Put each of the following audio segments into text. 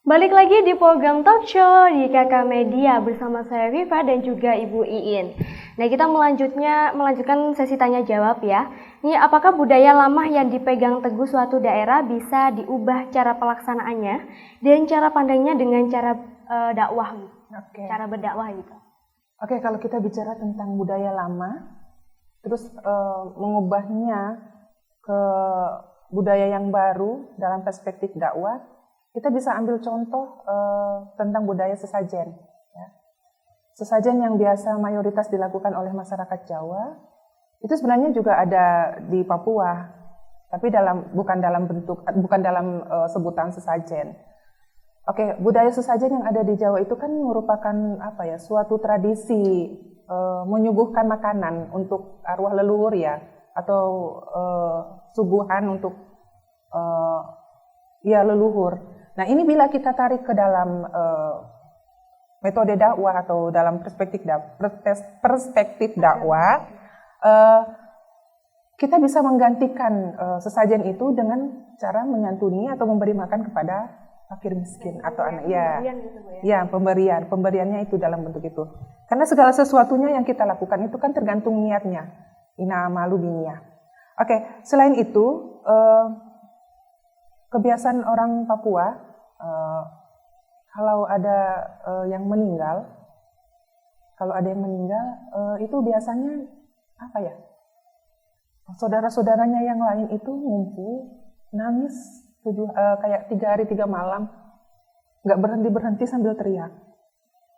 Balik lagi di program talk show di KK Media bersama saya Viva dan juga Ibu Iin. Nah, kita melanjutkan sesi tanya jawab ya. Ini apakah budaya lama yang dipegang teguh suatu daerah bisa diubah cara pelaksanaannya dan cara pandangnya dengan cara dakwah, cara berdakwah gitu. Oke, kalau kita bicara tentang budaya lama, terus mengubahnya ke budaya yang baru dalam perspektif dakwah, kita bisa ambil contoh tentang budaya sesajen. Ya. Sesajen yang biasa mayoritas dilakukan oleh masyarakat Jawa, itu sebenarnya juga ada di Papua, tapi bukan dalam sebutan sesajen. Oke, budaya sesajen yang ada di Jawa itu kan merupakan suatu tradisi menyuguhkan makanan untuk arwah leluhur ya, atau suguhan untuk leluhur. Nah, ini bila kita tarik ke dalam metode dakwah atau dalam perspektif dakwah, kita bisa menggantikan sesajen itu dengan cara menyantuni atau memberi makan kepada fakir miskin atau anak pemberiannya itu dalam bentuk itu. Karena segala sesuatunya yang kita lakukan itu kan tergantung niatnya. Ina malu biniyah. Oke, selain itu kebiasaan orang Papua, kalau ada yang meninggal, itu biasanya saudara-saudaranya yang lain itu ngumpul nangis kayak 3 hari 3 malam, nggak berhenti sambil teriak.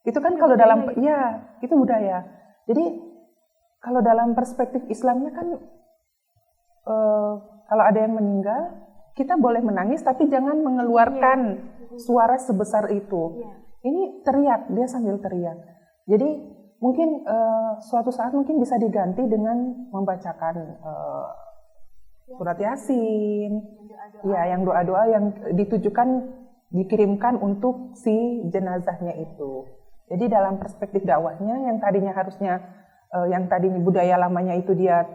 Itu kan kalau dalam itu budaya. Jadi kalau dalam perspektif Islamnya kan kalau ada yang meninggal, kita boleh menangis tapi jangan mengeluarkan suara sebesar itu. Ini teriak, dia sambil teriak. Jadi mungkin suatu saat mungkin bisa diganti dengan membacakan surat Yasin, yang doa-doa yang dikirimkan untuk si jenazahnya itu. Jadi dalam perspektif dakwahnya yang tadinya budaya lamanya itu dia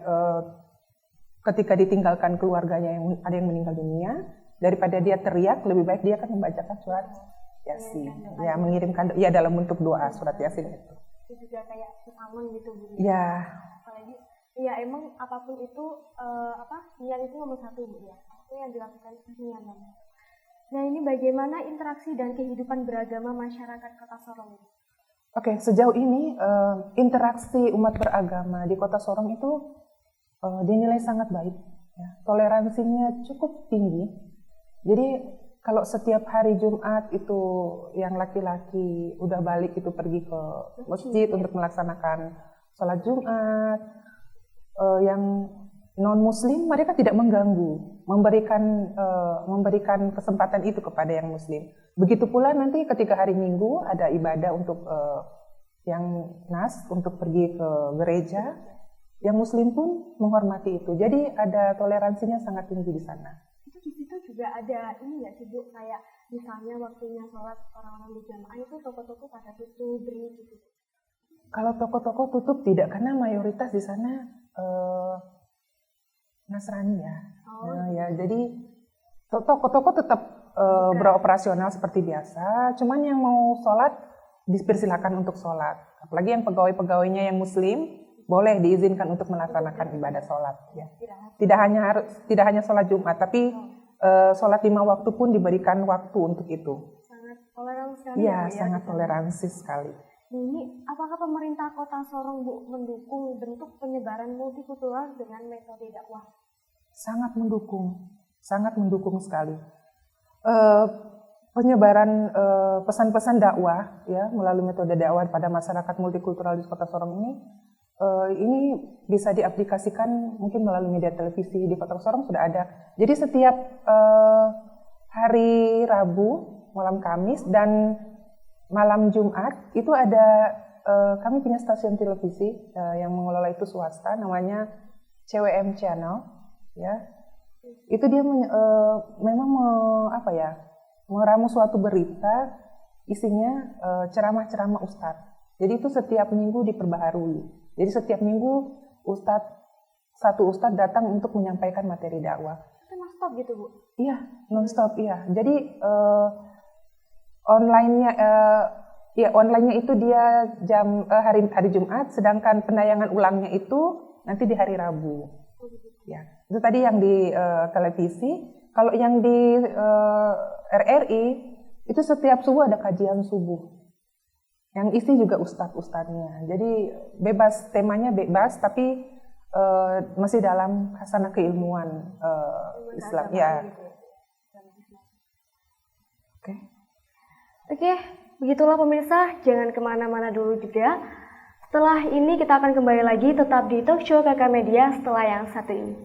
ketika ditinggalkan keluarganya yang ada yang meninggal dunia, daripada dia teriak, lebih baik dia akan membacakan surat Yasin, mengirimkan dalam bentuk doa surat Yasin itu. Itu juga kayak pesangon gitu, Bu. Ya. Apalagi emang apapun itu niat itu nomor 1, Bu ya. Itu yang dilakukan niatan. Nah, ini bagaimana interaksi dan kehidupan beragama masyarakat Kota Sorong? Oke, sejauh ini interaksi umat beragama di Kota Sorong itu dinilai sangat baik, ya. Toleransinya cukup tinggi. Jadi kalau setiap hari Jumat itu yang laki-laki udah balik itu pergi ke masjid untuk melaksanakan sholat Jumat, yang non-Muslim mereka tidak mengganggu, memberikan kesempatan itu kepada yang Muslim. Begitu pula nanti ketika hari Minggu ada ibadah untuk yang nas untuk pergi ke gereja. Yang Muslim pun menghormati itu. Jadi ada toleransinya sangat tinggi di sana. Itu di situ juga ada ini nggak sih, Bu, kayak misalnya waktunya sholat orang-orang berjamaah itu toko-toko pada tutup gitu. Kalau toko-toko tutup tidak, karena mayoritas di sana Nasrani ya. Jadi toko-toko tetap beroperasional seperti biasa. Cuman yang mau sholat dipersilakan untuk sholat. Apalagi yang pegawai-pegawainya yang Muslim, boleh diizinkan untuk melaksanakan ibadah sholat. Ya. Tidak hanya sholat Jumat, tapi sholat 5 waktu pun diberikan waktu untuk itu. Sangat toleransi sekali. Iya, sangat toleransi sekali. Ini apakah pemerintah Kota Sorong, Bu, mendukung bentuk penyebaran multikultural dengan metode dakwah? Sangat mendukung sekali. Penyebaran pesan-pesan dakwah ya melalui metode dakwah pada masyarakat multikultural di Kota Sorong ini bisa diaplikasikan mungkin melalui media televisi. Di Kota Sorong sudah ada. Jadi setiap hari Rabu, malam Kamis, dan malam Jumat itu ada kami punya stasiun televisi yang mengelola itu swasta, namanya CWM Channel. Ya, itu dia memang meramu suatu berita, isinya ceramah-ceramah ustadz. Jadi itu setiap minggu diperbaharui. Jadi setiap minggu satu ustadz datang untuk menyampaikan materi dakwah. Itu non-stop gitu, Bu? Iya, non-stop, iya. Jadi online-nya online-nya itu dia jam hari Jumat, sedangkan penayangan ulangnya itu nanti di hari Rabu. Ya, itu tadi yang di televisi. Kalau yang di RRI itu setiap subuh ada kajian subuh. Yang isi juga ustadz-ustadznya. Jadi bebas, temanya bebas, tapi masih dalam khasanah keilmuan Islam. Ya. Oke, begitulah pemirsa, jangan kemana-mana dulu juga. Setelah ini kita akan kembali lagi tetap di talk show KK Media setelah yang satu ini.